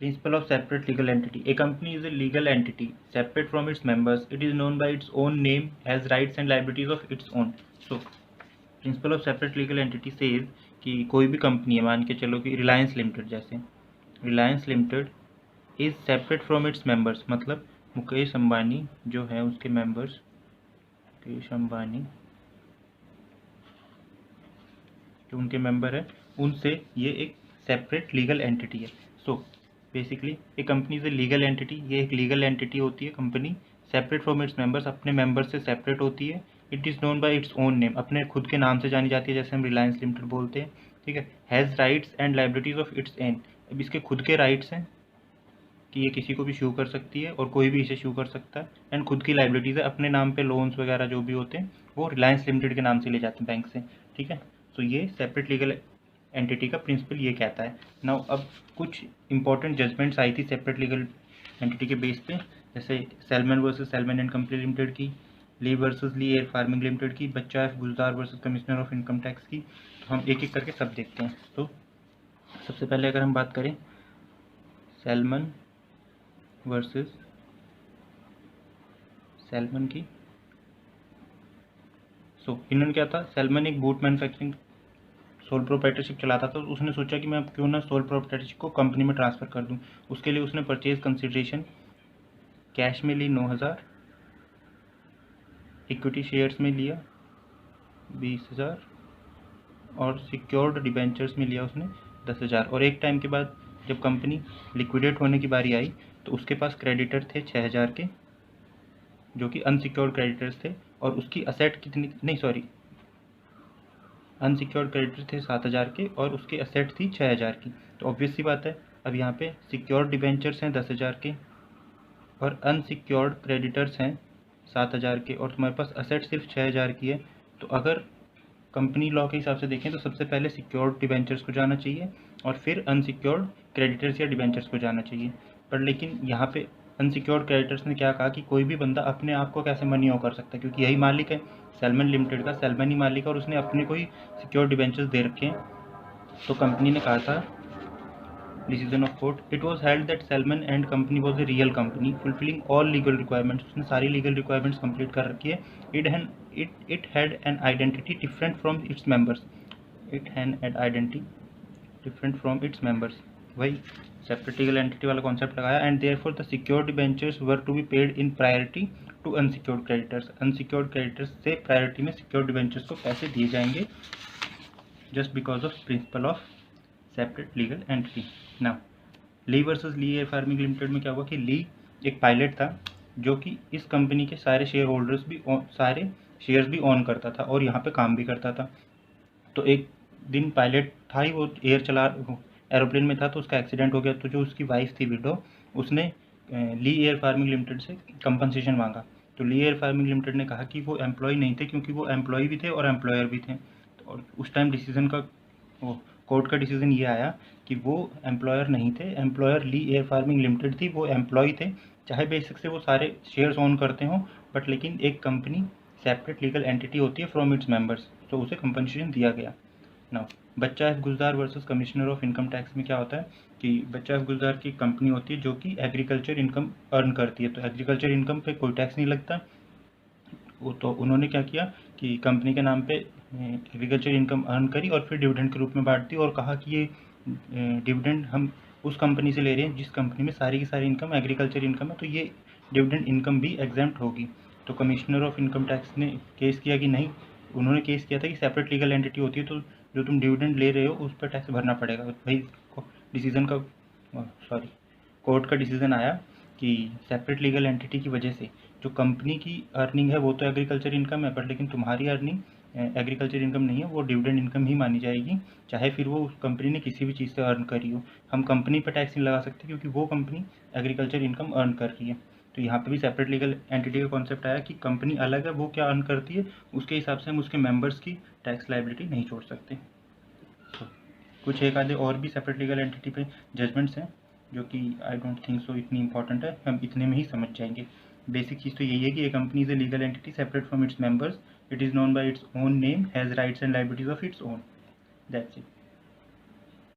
Principle of separate legal entity. A company is a legal entity separate from its members. It is known by its own name, has rights and liabilities of its own. So, principle of separate legal entity says कि कोई भी company है, मान के चलो कि Reliance limited, जैसे Reliance limited is separate from its members, मतलब मुकेश अंबानी जो है उसके मेंबर्स, मुकेश अंबानी जो उनके मेंबर है उनसे ये एक सेपरेट लीगल एंटिटी है. So basically A company is a legal entity. ये एक लीगल एंटिटी होती है company, separate from its members, अपने मेंबर से सेपरेट होती है. It is known by its own name, अपने खुद के नाम से जानी जाती है, जैसे हम रिलायंस लिमिटेड बोलते हैं. ठीक है. Has rights and liabilities of it's an. अब इसके खुद के राइट्स हैं कि ये किसी को भी शू कर सकती है और कोई भी इसे शू कर सकता है. एंड खुद की लाइबिलिटीज़ है, अपने नाम पे लोन्स वगैरह जो भी होते हैं वो रिलायंस लिमिटेड के नाम से ले जाते हैं बैंक से. ठीक है. तो ये सेपरेट लीगल एंटिटी का प्रिंसिपल ये कहता है. नाउ अब कुछ इंपॉर्टेंट जजमेंट्स आई थी सेपरेट लीगल एंटिटी के बेस पे, जैसे salmon versus salmon and company limited की, ली versus Lee air farming limited की, बच्चा F Gulzar versus commissioner of income tax की. तो हम एक एक करके सब देखते हैं. तो सबसे पहले अगर हम बात करें सैलमन वर्सेस सैलमन की, सो इन्होंने क्या था, सैलमन एक बूट मैन्युफैक्चरिंग सोल प्रोप्राइटरशिप चलाता था. तो उसने सोचा कि मैं क्यों ना सोल प्रोप्राइटरशिप को कंपनी में ट्रांसफ़र कर दूं. उसके लिए उसने परचेज कंसिडरेशन कैश में ली 9,000, इक्विटी शेयर्स में लिया 20,000 और सिक्योर्ड डिबेंचर्स में लिया उसने 10,000. और एक टाइम के बाद जब कंपनी लिक्विडेट होने की बारी आई तो उसके पास क्रेडिटर थे 6,000 के, जो कि अनसिक्योर्ड क्रेडिटर्स थे. और उसकी असेट कितनी, नहीं सॉरी, अनसिक्योर्ड क्रेडिटर थे 7,000 के और उसकी असेट थी 6,000 की. तो ऑब्वियस सी बात है, अब यहाँ पे सिक्योर्ड डिबेंचर्स हैं 10,000 के और अनसिक्योर्ड क्रेडिटर्स हैं 7,000 के और तुम्हारे पास असेट सिर्फ 6,000 की है. तो अगर कंपनी लॉ के हिसाब से देखें तो सबसे पहले सिक्योर्ड डिबेंचर्स को जाना चाहिए और फिर अनसिक्योर्ड क्रेडिटर्स या डिबेंचर्स को जाना चाहिए. पर लेकिन यहाँ पे अनसिक्योर्ड क्रेडिटर्स ने क्या कहा कि कोई भी बंदा अपने आप को कैसे मनी ओ कर सकता है, क्योंकि यही मालिक है सैलमन लिमिटेड का, सैलमन ही मालिक है और उसने अपने को ही सिक्योर्ड डिबेंचर्स दे रखे हैं. तो कंपनी ने कहा था, decision of court, it was held that Salomon and company was a real company fulfilling all legal requirements. उसने सारी लीगल रिक्वायरमेंट्स कंप्लीट कर रखी है. It had an identity different from its members. It had an identity different from its members. वही separate legal entity वाला concept लगाया. And therefore the secured debentures were to be paid in priority to unsecured creditors. Unsecured creditors से priority में secured debentures को पैसे दिए जाएंगे just because of principle of separate legal entity. Now Lee versus Lee air farming limited में क्या हुआ कि ली एक पायलट था जो कि इस कंपनी के सारे शेयर होल्डर्स भी सारे शेयर्स भी ऑन करता था और यहाँ पे काम भी करता था. तो एक दिन पायलट था ही, वो एरोप्लेन में था तो उसका एक्सीडेंट हो गया. तो जो उसकी वाइफ थी विडो, उसने ली एयर फार्मिंग लिमिटेड से कंपनसेशन मांगा. तो ली एयर फार्मिंग लिमिटेड ने कहा कि वो एम्प्लॉय नहीं थे, क्योंकि वो एम्प्लॉय भी थे और एम्प्लॉयर भी थे. और उस टाइम डिसीजन का कोर्ट का डिसीजन ये आया कि वो एम्प्लॉयर नहीं थे, एम्प्लॉयर ली एयर फार्मिंग लिमिटेड थी, वो एम्प्लॉय थे. चाहे बेसिक से वो सारे शेयर्स ओन करते हों, बट लेकिन एक कंपनी सेपरेट लीगल एंटिटी होती है फ्रॉम इट्स मेंबर्स, तो उसे कंपनसेशन दिया गया. नाउ बच्चा F Gulzar versus commissioner of income tax में क्या होता है कि बच्चा एफ गुलजार की कंपनी होती है जो कि एग्रीकल्चर इनकम अर्न करती है. तो एग्रीकल्चर इनकम पे कोई टैक्स नहीं लगता. तो उन्होंने क्या किया कि कंपनी के नाम पे एग्रीकल्चर इनकम अर्न करी और फिर डिविडेंड के रूप में बांट दी और कहा कि ये डिविडेंड हम उस कंपनी से ले रहे हैं जिस कंपनी में सारी की सारी इनकम एग्रीकल्चर इनकम है, तो ये डिविडेंड इनकम भी एग्जेम्प्ट होगी. तो कमिश्नर ऑफ इनकम टैक्स ने केस किया कि नहीं, उन्होंने केस किया था कि सेपरेट लीगल एंटिटी होती है तो जो तुम डिविडेंड ले रहे हो उस पर टैक्स भरना पड़ेगा. भाई डिसीजन का कोर्ट का डिसीजन आया कि सेपरेट लीगल एंटिटी की वजह से जो कंपनी की अर्निंग है वो तो एग्रीकल्चर इनकम है, पर लेकिन तुम्हारी अर्निंग एग्रीकल्चर इनकम नहीं है, वो डिविडेंड इनकम ही मानी जाएगी, चाहे फिर वो उस कंपनी ने किसी भी चीज़ से अर्न करी हो. हम कंपनी पर टैक्स नहीं लगा सकते क्योंकि वो कंपनी एग्रीकल्चर इनकम अर्न कर रही है. तो यहाँ पे भी सेपरेट लीगल एंटिटी का कॉन्सेप्ट आया कि कंपनी अलग है, वो क्या अर्न करती है उसके हिसाब से हम उसके मेंबर्स की टैक्स लायबिलिटी नहीं छोड़ सकते. तो कुछ एक आधे और भी सेपरेट लीगल एंटिटी पे जजमेंट्स हैं जो कि आई डोंट थिंक सो इतनी इंपॉर्टेंट है, हम इतने में ही समझ जाएंगे. बेसिक चीज़ तो यही है कि a company is a legal entity separate from its members. It is known by its own name, has rights and liabilities of its own. That's it.